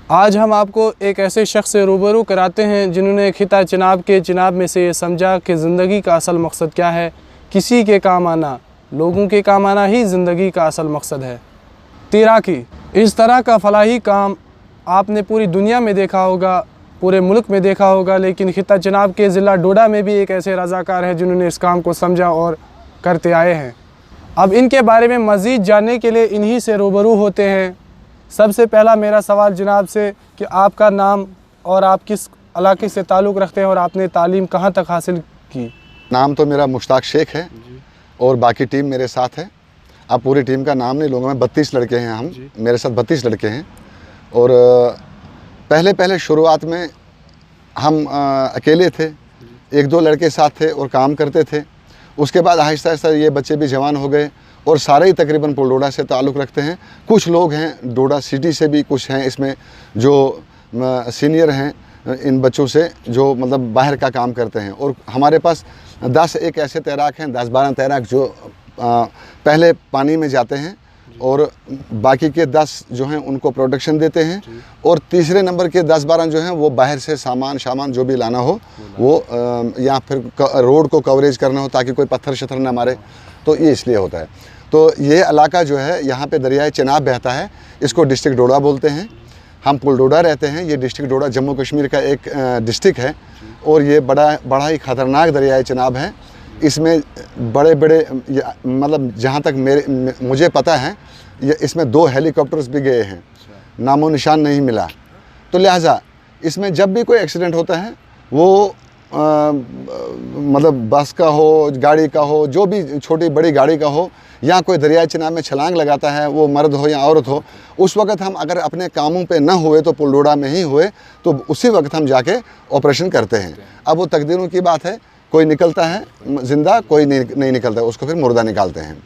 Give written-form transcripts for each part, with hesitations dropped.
आज हम आपको एक ऐसे शख्स से रूबरू कराते हैं जिन्होंने खिता चिनाब के चिनाब में से ये समझा कि ज़िंदगी का असल मकसद क्या है। किसी के काम आना, लोगों के काम आना ही ज़िंदगी का असल मकसद है। तैराकी, इस तरह का फलाही काम आपने पूरी दुनिया में देखा होगा, पूरे मुल्क में देखा होगा, लेकिन खिता चिनाब के ज़िला डोडा में भी एक ऐसे रज़ाकार हैं जिन्होंने इस काम को समझा और करते आए हैं। अब इनके बारे में मज़ीद जानने के लिए इन्हीं से रूबरू होते हैं। सबसे पहला मेरा सवाल जनाब से कि आपका नाम और आप किस इलाके से ताल्लुक़ रखते हैं और आपने तालीम कहाँ तक हासिल की? नाम तो मेरा मुश्ताक शेख है और बाकी टीम मेरे साथ है। अब पूरी टीम का नाम नहीं लूँगा मैं, 32 लड़के हैं हम, मेरे साथ 32 लड़के हैं। और पहले शुरुआत में हम अकेले थे, एक दो लड़के साथ थे और काम करते थे। उसके बाद आहिस्ता आहिस्ता ये बच्चे भी जवान हो गए और सारे ही तकरीबन डोडा से ताल्लुक़ रखते हैं। कुछ लोग हैं डोडा सिटी से भी, कुछ हैं इसमें जो सीनियर हैं इन बच्चों से, जो मतलब बाहर का काम करते हैं। और हमारे पास 10 एक ऐसे तैराक हैं, 10-12 तैराक जो पहले पानी में जाते हैं और बाकी के 10 जो हैं उनको प्रोटेक्शन देते हैं। और तीसरे नंबर के 10-12 जो हैं वो बाहर से सामान जो भी लाना हो वो या फिर रोड को कवरेज करना हो ताकि कोई पत्थर शत्थर ना मारे, तो ये इसलिए होता है। तो ये इलाका जो है यहाँ पे दरियाए चिनाब बहता है, इसको डिस्ट्रिक्ट डोडा बोलते हैं। हम पुलडोडा रहते हैं। ये डिस्ट्रिक्ट डोडा जम्मू कश्मीर का एक डिस्ट्रिक्ट है और ये बड़ा ही ख़तरनाक दरियाए चिनाब है। इसमें बड़े मतलब जहाँ तक मुझे पता है ये इसमें 2 हेलीकॉप्टर्स भी गए हैं, नामो निशान नहीं मिला। तो लिहाजा इसमें जब भी कोई एक्सीडेंट होता है वो मतलब बस का हो, गाड़ी का हो, जो भी छोटी बड़ी गाड़ी का हो, या कोई दरियाई चिनाब में छलांग लगाता है, वो मर्द हो या औरत हो, उस वक्त हम अगर अपने कामों पे ना हुए तो पुलडोडा में ही हुए तो उसी वक्त हम जाके ऑपरेशन करते हैं। अब वो तकदीरों की बात है, कोई निकलता है ज़िंदा, कोई नहीं निकलता है, उसको फिर मुर्दा निकालते हैं।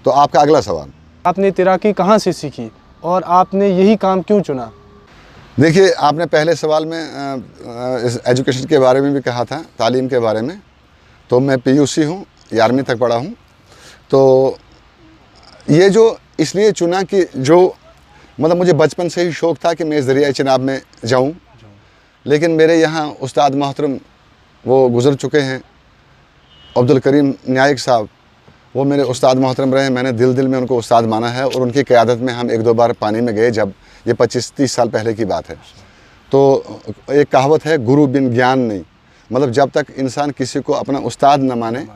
तो आपका अगला सवाल, आपने तैराकी कहाँ से सीखी और आपने यही काम क्यों चुना? देखिए, आपने पहले सवाल में एजुकेशन के बारे में भी कहा था, तालीम के बारे में। तो मैं PUC हूँ, 11वीं तक पढ़ा हूँ। तो ये जो इसलिए चुना कि जो मतलब मुझे बचपन से ही शौक़ था कि मैं इस दरियाई चिनाब में जाऊँ, लेकिन मेरे यहाँ उस्ताद मोहतरम वो गुज़र चुके हैं, अब्दुल करीम नायक साहब, वो मेरे उस्ताद मोहतरम रहे। मैंने दिल में उनको उस्ताद माना है और उनकी क़यादत में हम 1-2 बार पानी में गए, जब ये 25-30 साल पहले की बात है। तो एक कहावत है, गुरु बिन ज्ञान नहीं, मतलब जब तक इंसान किसी को अपना उस्ताद न माने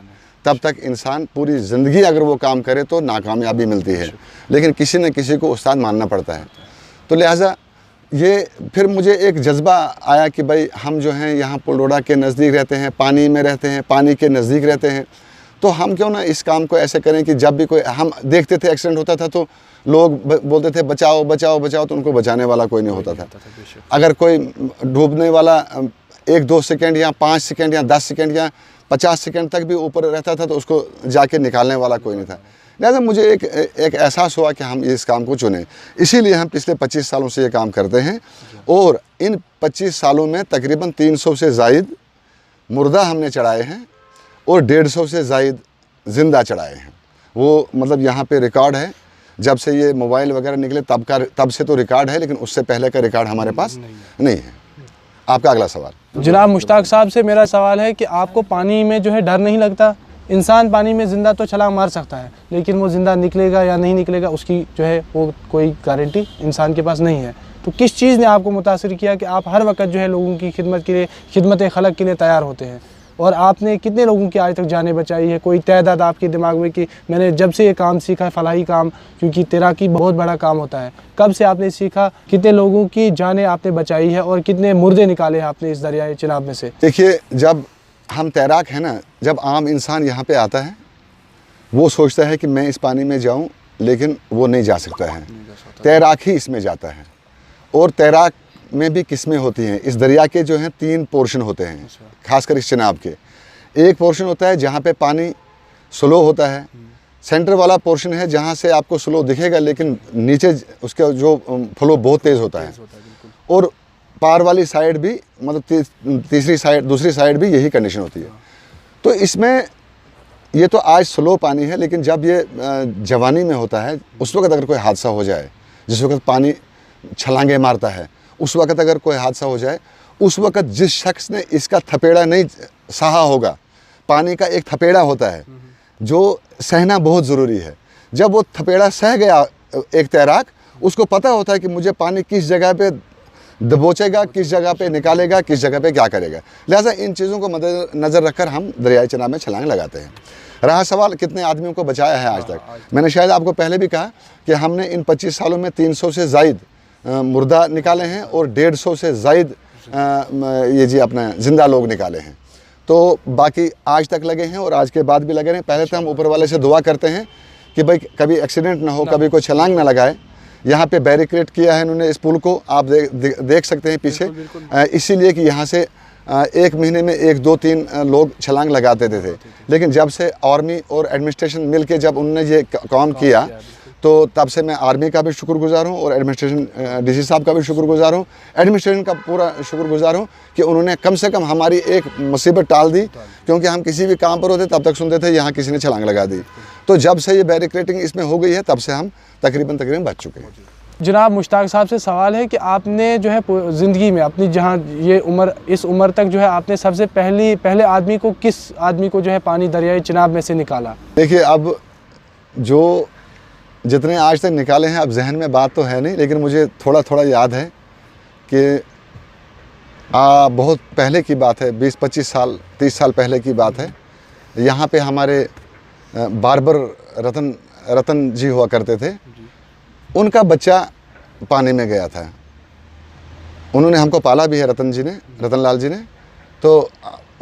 तब तक इंसान पूरी ज़िंदगी अगर वो काम करे तो नाकामयाबी मिलती है, लेकिन किसी न किसी को उस्ताद मानना पड़ता है। तो लिहाजा ये फिर मुझे एक जज्बा आया कि भाई हम जो हैं यहाँ पुलडोडा के नज़दीक रहते हैं, पानी में रहते हैं, पानी के नज़दीक रहते हैं, तो हम क्यों ना इस काम को ऐसे करें कि जब भी कोई हम देखते थे एक्सीडेंट होता था तो लोग बोलते थे बचाओ बचाओ बचाओ, तो उनको बचाने वाला कोई नहीं होता था। अगर कोई डूबने वाला 1-2 सेकेंड या 5 सेकेंड या 10 सेकेंड या 50 सेकेंड तक भी ऊपर रहता था तो उसको जाके निकालने वाला कोई नहीं था। लिहाजा मुझे एक एहसास हुआ कि हम इस काम को चुनें, इसीलिए हम पिछले 25 सालों से ये काम करते हैं। और इन 25 सालों में तकरीबन 300 से ज़ायद मुर्दा हमने चढ़ाए हैं और 150 से ज़ायद ज़िंदा चढ़ाए हैं। वो मतलब यहाँ पे रिकॉर्ड है, जब से ये मोबाइल वगैरह निकले तब से तो रिकॉर्ड है, लेकिन उससे पहले का रिकॉर्ड हमारे पास नहीं है। आपका अगला सवाल। जनाब मुश्ताक साहब से मेरा सवाल है कि आपको पानी में जो है डर नहीं लगता? इंसान पानी में ज़िंदा तो छलांग मार सकता है, लेकिन वो ज़िंदा निकलेगा या नहीं निकलेगा उसकी जो है वो कोई गारंटी इंसान के पास नहीं है। तो किस चीज़ ने आपको मुतासिर किया कि आप हर वक्त जो है लोगों की खिदमत के लिए, खिदमत खलक के लिए तैयार होते हैं? और आपने कितने लोगों की आज तक जानें बचाई है? कोई तादाद आपके दिमाग में कि मैंने जब से ये काम सीखा है, फलाही काम, क्योंकि तैराकी बहुत बड़ा काम होता है, कब से आपने सीखा, कितने लोगों की जानें आपने बचाई है और कितने मुर्दे निकाले हैं आपने इस दरियाए चिनाब में से? देखिए, जब हम तैराक हैं ना, जब आम इंसान यहाँ पे आता है वो सोचता है कि मैं इस पानी में जाऊँ, लेकिन वो नहीं जा सकता है। तैराक ही इसमें जाता है। और तैराक में भी किस्में होती हैं। इस दरिया के जो हैं 3 पोर्शन होते हैं, खासकर इस चिनाब के। एक पोर्शन होता है जहाँ पे पानी स्लो होता है, सेंटर वाला पोर्शन है जहाँ से आपको स्लो दिखेगा लेकिन नीचे उसका जो फ्लो बहुत तेज़ होता है। और पार वाली साइड भी मतलब दूसरी साइड भी यही कंडीशन होती है। तो इसमें ये तो आज स्लो पानी है, लेकिन जब ये जवानी में होता है उस वक्त अगर कोई हादसा हो जाए, जिस वक्त पानी छलांगे मारता है, उस वक़्त अगर कोई हादसा हो जाए, उस वक़्त जिस शख्स ने इसका थपेड़ा नहीं सहा होगा, पानी का एक थपेड़ा होता है जो सहना बहुत ज़रूरी है। जब वो थपेड़ा सह गया एक तैराक, उसको पता होता है कि मुझे पानी किस जगह पे दबोचेगा, किस जगह पे निकालेगा, किस जगह पे क्या करेगा। लिहाजा इन चीज़ों को मद्देनज़र रखकर हम दरियाई चनाब में छलांग लगाते हैं। रहा सवाल कितने आदमियों को बचाया है आज तक, मैंने शायद आपको पहले भी कहा कि हमने इन 25 सालों में 300 से ज़ायद मुर्दा निकाले हैं और 150 से ज़ायद ये जी अपना ज़िंदा लोग निकाले हैं। तो बाकी आज तक लगे हैं और आज के बाद भी लगे हैं। पहले तो हम ऊपर वाले से दुआ करते हैं कि भाई कभी एक्सीडेंट ना हो, कभी कोई छलांग ना लगाए। यहाँ पे बैरिकेड किया है इन्होंने इस पुल को, आप देख सकते हैं पीछे, इसीलिए कि यहाँ से एक महीने में 1, 2, 3 लोग छलांग लगा देते थे। लेकिन जब से आर्मी और एडमिनिस्ट्रेशन मिल के जब उन्होंने ये काम किया, तो तब से मैं आर्मी का भी शुक्रगुजार हूँ और एडमिनिस्ट्रेशन डीसी साहब का भी शुक्रगुजार हूँ, एडमिनिस्ट्रेशन का पूरा शुक्रगुजार हूँ कि उन्होंने कम से कम हमारी एक मुसीबत टाल दी। क्योंकि हम किसी भी काम पर होते तब तक सुनते थे यहाँ किसी ने छलांग लगा दी। तो जब से ये बैरिकेडिंग इसमें हो गई है, तब से हम तकरीबन बच चुके हैं। जनाब मुश्ताक साहब से सवाल है कि आपने जो है ज़िंदगी में अपनी जहाँ ये उम्र, इस उम्र तक जो है आपने सबसे पहले आदमी को, किस आदमी को जो है पानी दरियाई चिनाब में से निकाला? देखिए, अब जो जितने आज तक निकाले हैं, अब जहन में बात तो है नहीं, लेकिन मुझे थोड़ा थोड़ा याद है कि बहुत पहले की बात है, 20-25 साल 30 साल पहले की बात है। यहाँ पे हमारे बार्बर रतन जी हुआ करते थे, उनका बच्चा पानी में गया था। उन्होंने हमको पाला भी है, रतन लाल जी ने। तो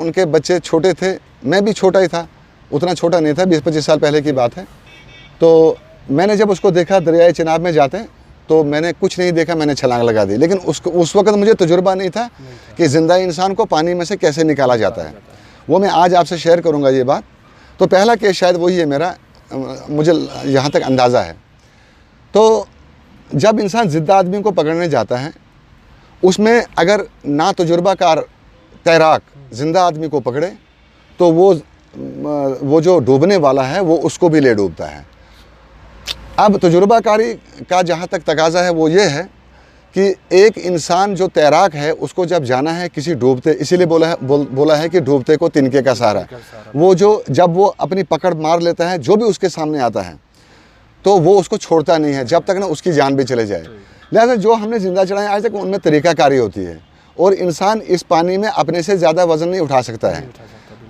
उनके बच्चे छोटे थे, मैं भी छोटा ही था, उतना छोटा नहीं था, 20-25 साल पहले की बात है। तो मैंने जब उसको देखा दरियाई चिनाब में जाते, तो मैंने कुछ नहीं देखा, मैंने छलांग लगा दी। लेकिन उस वक्त मुझे तजुर्बा नहीं था कि ज़िंदा इंसान को पानी में से कैसे निकाला जाता है। वो मैं आज आपसे शेयर करूँगा ये बात। तो पहला केस शायद वही है मेरा, मुझे यहाँ तक अंदाज़ा है। तो जब इंसान ज़िंदा आदमी को पकड़ने जाता है, उसमें अगर ना तजुर्बाकार तैराक ज़िंदा आदमी को पकड़े, तो वो जो डूबने वाला है वो उसको भी ले डूबता है। अब तजुर्बाकारी का जहाँ तक तकाज़ा है वो ये है कि एक इंसान जो तैराक है, उसको जब जाना है किसी डूबते, इसीलिए बोला है कि डूबते को तिनके का सहारा। वो जब वो अपनी पकड़ मार लेता है, जो भी उसके सामने आता है, तो वो उसको छोड़ता नहीं है जब तक ना उसकी जान भी चले जाए। लिहाजा जो हमने ज़िंदा चढ़ाए आज तक, उनमें तरीक़ाकारी होती है। और इंसान इस पानी में अपने से ज़्यादा वज़न नहीं उठा सकता है,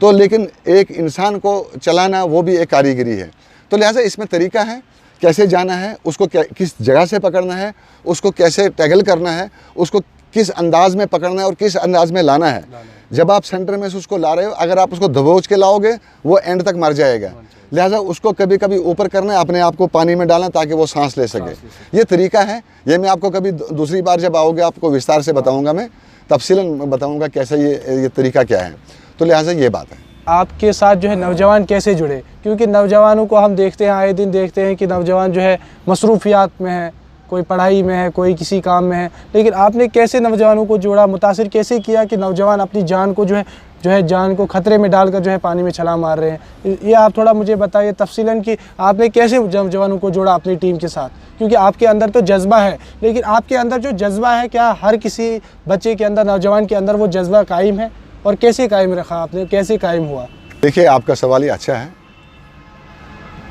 तो लेकिन एक इंसान को चलाना वो भी एक कारीगरी है। तो लिहाजा इसमें तरीका है, कैसे जाना है, उसको किस जगह से पकड़ना है, उसको कैसे टैगल करना है, उसको किस अंदाज़ में पकड़ना है और किस अंदाज़ में लाना है। जब आप सेंटर में से उसको ला रहे हो, अगर आप उसको दबोच के लाओगे, वो एंड तक मर जाएगा। लिहाजा उसको कभी कभी ऊपर करना है, अपने आप को पानी में डालना ताकि वो सांस ले सके। ये तरीका है। ये मैं आपको कभी दूसरी बार जब आओगे आपको विस्तार से बताऊंगा, मैं तफसीलन बताऊंगा कैसे ये तरीका क्या है। तो लिहाजा ये बात है। आपके साथ जो है नौजवान कैसे जुड़े? क्योंकि नौजवानों को हम देखते हैं, आए दिन देखते हैं कि नौजवान जो है मसरूफियात में है, कोई पढ़ाई में है, कोई किसी काम में है, लेकिन आपने कैसे नौजवानों को जोड़ा, मुतासिर कैसे किया कि नौजवान अपनी जान को जो है जान को ख़तरे में डालकर जो है पानी में छलांग मार रहे हैं? ये आप थोड़ा मुझे बताइए तफसीलन कि आपने कैसे नौजवानों को जोड़ा अपनी टीम के साथ। क्योंकि आपके अंदर तो जज्बा है, लेकिन आपके अंदर जो जज्बा है, क्या हर किसी बच्चे के अंदर, नौजवान के अंदर वो जज्बा कायम है? और कैसे कायम रखा आपने, कैसे कायम हुआ? देखिए, आपका सवाल ही अच्छा है।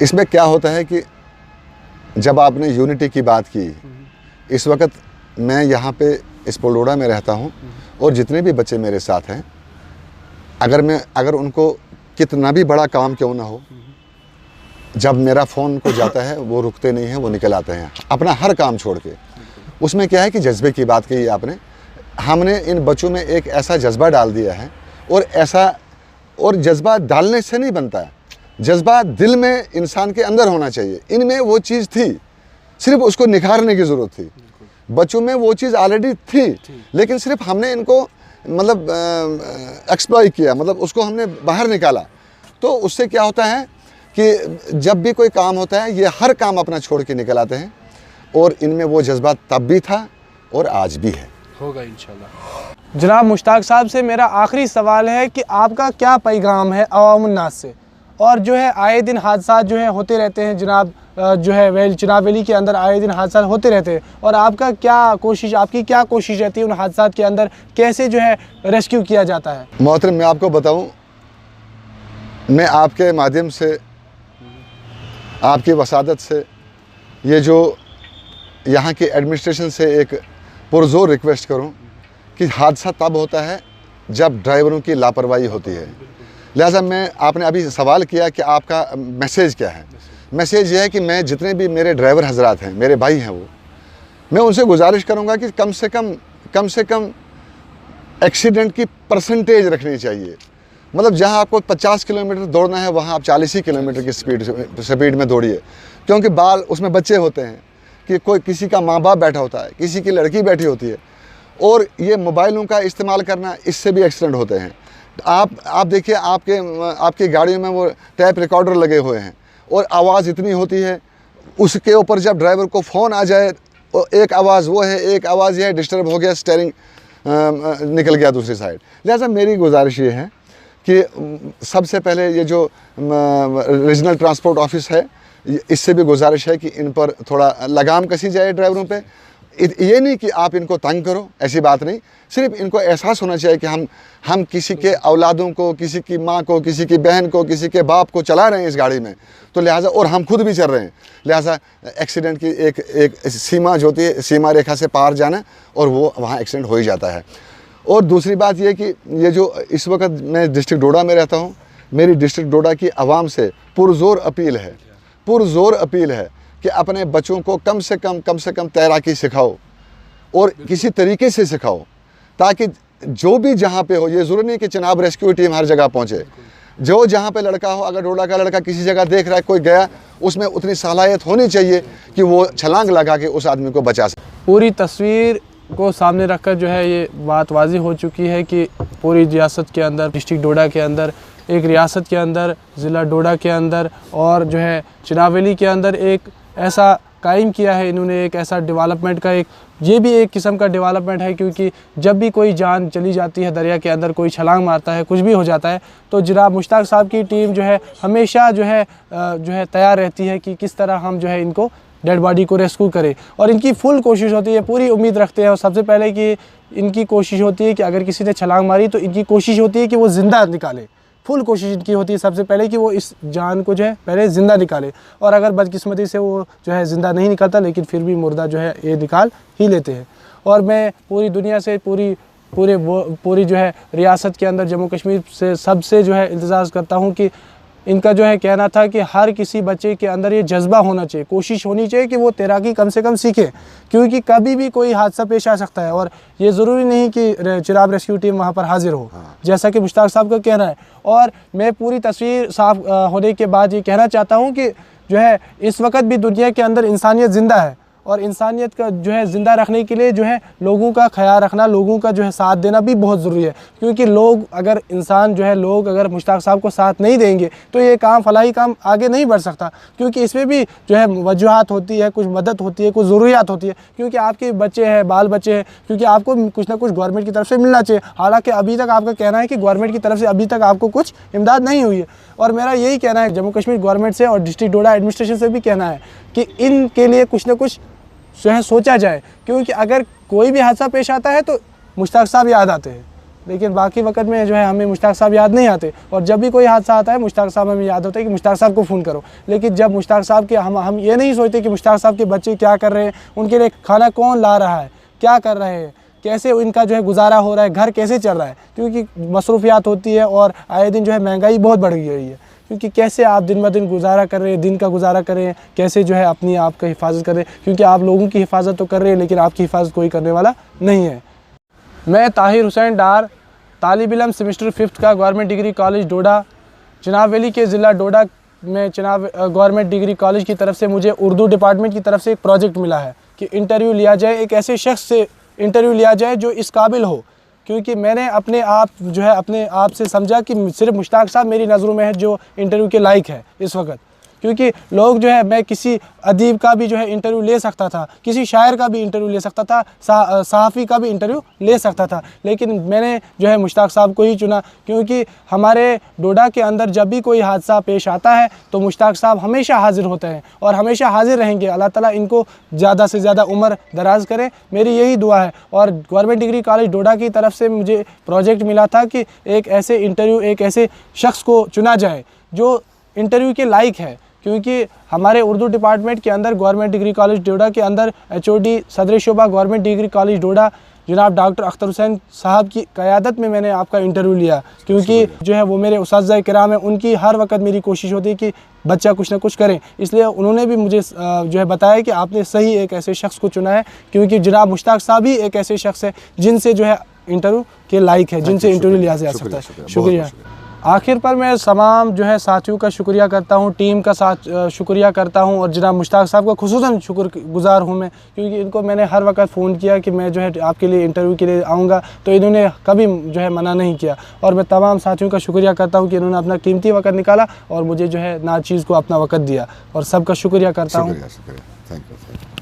इसमें क्या होता है कि जब आपने यूनिटी की बात की, इस वक्त मैं यहाँ पे इस पोलोड़ा में रहता हूँ और जितने भी बच्चे मेरे साथ हैं, अगर उनको कितना भी बड़ा काम क्यों ना हो, जब मेरा फ़ोन को जाता है वो रुकते नहीं हैं, वो निकल आते हैं अपना हर काम छोड़ के। उसमें क्या है कि जज्बे की बात कही आपने, हमने इन बच्चों में एक ऐसा जज्बा डाल दिया है। और जज्बा डालने से नहीं बनता है, जज्बा दिल में इंसान के अंदर होना चाहिए। इनमें वो चीज़ थी, सिर्फ उसको निखारने की ज़रूरत थी। बच्चों में वो चीज़ ऑलरेडी थी, लेकिन सिर्फ हमने इनको मतलब एक्सप्लॉइट किया, मतलब उसको हमने बाहर निकाला। तो उससे क्या होता है कि जब भी कोई काम होता है, ये हर काम अपना छोड़ के निकल आते हैं। और इनमें वो जज्बा तब भी था और आज भी है, होगा इंशाल्लाह। जनाब मुश्ताक साहब से मेरा आखिरी सवाल है कि आपका क्या पैगाम है अवामुन्नास से, और जो है आए दिन हादसा जो है होते रहते हैं जनाब, जो है चिनाब वैली के अंदर आए दिन हादसा होते रहते हैं। और आपकी क्या कोशिश रहती है उन हादसा के अंदर, कैसे जो है रेस्क्यू किया जाता है? मोहतरम, मैं आपको बताऊं, मैं आपके माध्यम से, आपकी वसादत से, ये जो यहाँ की एडमिनिस्ट्रेशन से एक पुरजोर रिक्वेस्ट करूं कि हादसा तब होता है जब ड्राइवरों की लापरवाही होती है। लिहाजा आपने अभी सवाल किया कि आपका मैसेज क्या है। मैसेज ये है कि मैं जितने भी मेरे ड्राइवर हजरात हैं, मेरे भाई हैं, मैं उनसे गुजारिश करूंगा कि कम से कम एक्सीडेंट की परसेंटेज रखनी चाहिए। मतलब जहां आपको 50 किलोमीटर दौड़ना है वहां आप 40 ही किलोमीटर की स्पीड में दौड़िए, क्योंकि उसमें बच्चे होते हैं, कि किसी का माँ बाप बैठा होता है, किसी की लड़की बैठी होती है, और ये मोबाइलों का इस्तेमाल करना, इससे भी एक्सीडेंट होते हैं। आप देखिए, आपकी गाड़ियों में वो टैप रिकॉर्डर लगे हुए हैं और आवाज़ इतनी होती है, उसके ऊपर जब ड्राइवर को फ़ोन आ जाए, एक आवाज़ वो है, एक आवाज़ ये है, डिस्टर्ब हो गया, स्टीयरिंग निकल गया दूसरी साइड। लिहाजा मेरी गुजारिश ये है कि सबसे पहले ये जो रीजनल ट्रांसपोर्ट ऑफिस है, इससे भी गुजारिश है कि इन पर थोड़ा लगाम कसी जाए ड्राइवरों पे। ये नहीं कि आप इनको तंग करो, ऐसी बात नहीं, सिर्फ इनको एहसास होना चाहिए कि हम किसी के औलादों को, किसी की माँ को, किसी की बहन को, किसी के बाप को चला रहे हैं इस गाड़ी में, तो लिहाजा, और हम खुद भी चल रहे हैं, लिहाजा एक्सीडेंट की एक सीमा जो होती है, सीमा रेखा से पार जाना, और वो वहाँ एक्सीडेंट हो ही जाता है। और दूसरी बात ये कि ये जो इस वक्त मैं डिस्ट्रिक्ट डोडा में रहता हूँ, मेरी डिस्ट्रिक्ट डोडा की आवाम से पुरजोर अपील है कि अपने बच्चों को कम से कम तैराकी सिखाओ, और किसी तरीके से सिखाओ, ताकि जो भी जहाँ पे हो, ये ज़रूरी नहीं कि चिनाब रेस्क्यू टीम हर जगह पहुँचे, जो जहाँ पे लड़का हो, अगर डोडा का लड़का किसी जगह देख रहा है कोई गया, उसमें उतनी सलाहियत होनी चाहिए कि वो छलांग लगा के उस आदमी को बचा सके। पूरी तस्वीर को सामने रखकर जो है ये बात वाज़ी हो चुकी है कि पूरी रियासत के अंदर, डिस्ट्रिक्ट डोडा के अंदर, एक रियासत के अंदर, ज़िला डोडा के अंदर, और जो है चिनाब वैली के अंदर एक ऐसा कायम किया है इन्होंने, एक ऐसा डेवलपमेंट का ये भी एक किस्म का डेवलपमेंट है, क्योंकि जब भी कोई जान चली जाती है दरिया के अंदर, कोई छलांग मारता है, कुछ भी हो जाता है, तो जनाब मुश्ताक साहब की टीम जो है हमेशा जो है तैयार रहती है कि किस तरह हम जो है इनको डेड बॉडी को रेस्क्यू करें। और इनकी फुल कोशिश होती है, पूरी उम्मीद रखते हैं, और सबसे पहले कि इनकी कोशिश होती है कि अगर किसी ने छलांग मारी तो इनकी कोशिश होती है कि वो ज़िंदा निकाले। फुल कोशिश इनकी होती है सबसे पहले कि वो इस जान को जो है पहले ज़िंदा निकाले, और अगर बदकिस्मती से वो जो है ज़िंदा नहीं निकलता, लेकिन फिर भी मुर्दा जो है ये निकाल ही लेते हैं। और मैं पूरी दुनिया से, पूरी जो है रियासत के अंदर, जम्मू कश्मीर से सबसे जो है इंतज़ार करता हूँ कि इनका जो है कहना था कि हर किसी बच्चे के अंदर ये जज्बा होना चाहिए, कोशिश होनी चाहिए कि वो तैराकी कम से कम सीखे, क्योंकि कभी भी कोई हादसा पेश आ सकता है, और ये ज़रूरी नहीं कि चिनाब रेस्क्यू टीम वहाँ पर हाजिर हो, जैसा कि मुश्ताक साहब का कहना है। और मैं पूरी तस्वीर साफ होने के बाद ये कहना चाहता हूँ कि जो है इस वक्त भी दुनिया के अंदर इंसानियत ज़िंदा है, और इंसानियत का जो है ज़िंदा रखने के लिए जो है लोगों का ख्याल रखना, लोगों का जो है साथ देना भी बहुत ज़रूरी है, क्योंकि लोग अगर मुश्ताक साहब को साथ नहीं देंगे तो ये फलाही काम आगे नहीं बढ़ सकता, क्योंकि इसमें भी जो है वजूहात होती है, कुछ मदद होती है, कुछ ज़रूरियात होती है, क्योंकि आपके बच्चे हैं, बाल बच्चे हैं, क्योंकि आपको कुछ ना कुछ गवर्नमेंट की तरफ से मिलना चाहिए। हालाँकि अभी तक आपका कहना है कि गवर्नमेंट की तरफ से अभी तक आपको कुछ इमदाद नहीं हुई है, और मेरा यही कहना है, जम्मू कश्मीर गवर्नमेंट से और डिस्ट्रिक्ट डोडा एडमिनिस्ट्रेशन से भी कहना है कि इनके लिए कुछ ना कुछ जो है सोचा जाए, क्योंकि अगर कोई भी हादसा पेश आता है तो मुश्ताक साहब याद आते हैं, लेकिन बाकी वक्त में जो है हमें मुश्ताक साहब याद नहीं आते, और जब भी कोई हादसा आता है मुश्ताक साहब हमें याद होता है कि मुश्ताक साहब को फ़ोन करो। लेकिन जब मुश्ताक साहब के हम ये नहीं सोचते कि मुश्ताक साहब के बच्चे क्या कर रहे हैं, उनके लिए खाना कौन ला रहा है, क्या कर रहे हैं, कैसे इनका जो है गुजारा हो रहा है, घर कैसे चल रहा है, क्योंकि मसरूफियात होती है, और आए दिन जो है महंगाई बहुत बढ़ गई है, क्योंकि कैसे आप दिन ब दिन गुजारा कर रहे हैं, दिन का गुजारा कर रहे हैं, कैसे जो है अपनी आप का हिफाजत कर रहे हैं, क्योंकि आप लोगों की हिफाजत तो कर रहे हैं, लेकिन आपकी हिफाजत कोई करने वाला नहीं है। मैं ताहिर हुसैन डार, तालिब इल्म सेमेस्टर 5 का गवर्नमेंट डिग्री कॉलेज डोडा, चिनाब वैली के ज़िला डोडा में गवर्नमेंट डिग्री कॉलेज की तरफ से मुझे उर्दू डिपार्टमेंट की तरफ से एक प्रोजेक्ट मिला है कि इंटरव्यू लिया जाए, एक ऐसे शख्स से इंटरव्यू लिया जाए जो इस काबिल हो, क्योंकि मैंने अपने आप से समझा कि सिर्फ मुश्ताक साहब मेरी नज़रों में है जो इंटरव्यू के लायक है इस वक्त, क्योंकि लोग जो है, मैं किसी अदीब का भी जो है इंटरव्यू ले सकता था, किसी शायर का भी इंटरव्यू ले सकता था, सहाफ़ी का भी इंटरव्यू ले सकता था, लेकिन मैंने जो है मुश्ताक साहब को ही चुना, क्योंकि हमारे डोडा के अंदर जब भी कोई हादसा पेश आता है तो मुश्ताक साहब हमेशा हाजिर होते हैं और हमेशा हाजिर रहेंगे। अल्लाह ताला इनको ज़्यादा से ज़्यादा उम्र दराज करे, मेरी यही दुआ है। और गवर्नमेंट डिग्री कॉलेज डोडा की तरफ से मुझे प्रोजेक्ट मिला था कि एक ऐसे शख्स को चुना जाए जो इंटरव्यू के लायक है, क्योंकि हमारे उर्दू डिपार्टमेंट के अंदर गवर्नमेंट डिग्री कॉलेज डोडा के अंदर HOD सदर शोबा गवर्नमेंट डिग्री कॉलेज डोडा जनाब डॉक्टर अख्तर हुसैन साहब की क़यादत में मैंने आपका इंटरव्यू लिया, क्योंकि जो है वो मेरे उस्ताद किराम हैं, उनकी हर वक्त मेरी कोशिश होती है कि बच्चा कुछ ना कुछ करें, इसलिए उन्होंने भी मुझे जो है बताया कि आपने सही एक ऐसे शख्स को चुना है, क्योंकि जनाब मुश्ताक साहब ही एक ऐसे शख्स है जिनसे जो है इंटरव्यू के लायक है, जिनसे इंटरव्यू लिया जा सकता है। शुक्रिया। आखिर पर मैं तमाम जो है साथियों का शुक्रिया करता हूँ, टीम का शुक्रिया करता हूँ, और जनाब मुश्ताक साहब का खुसूसन शुक्रगुज़ार हूँ मैं, क्योंकि इनको मैंने हर वक्त फ़ोन किया कि मैं जो है आपके लिए इंटरव्यू के लिए आऊँगा, तो इन्होंने कभी जो है मना नहीं किया। और मैं तमाम साथियों का शुक्रिया करता हूँ कि इन्होंने अपना कीमती वक्त निकाला और मुझे जो है नाचीज़ को अपना वक्त दिया, और सबका शुक्रिया करता हूँ। Thank you.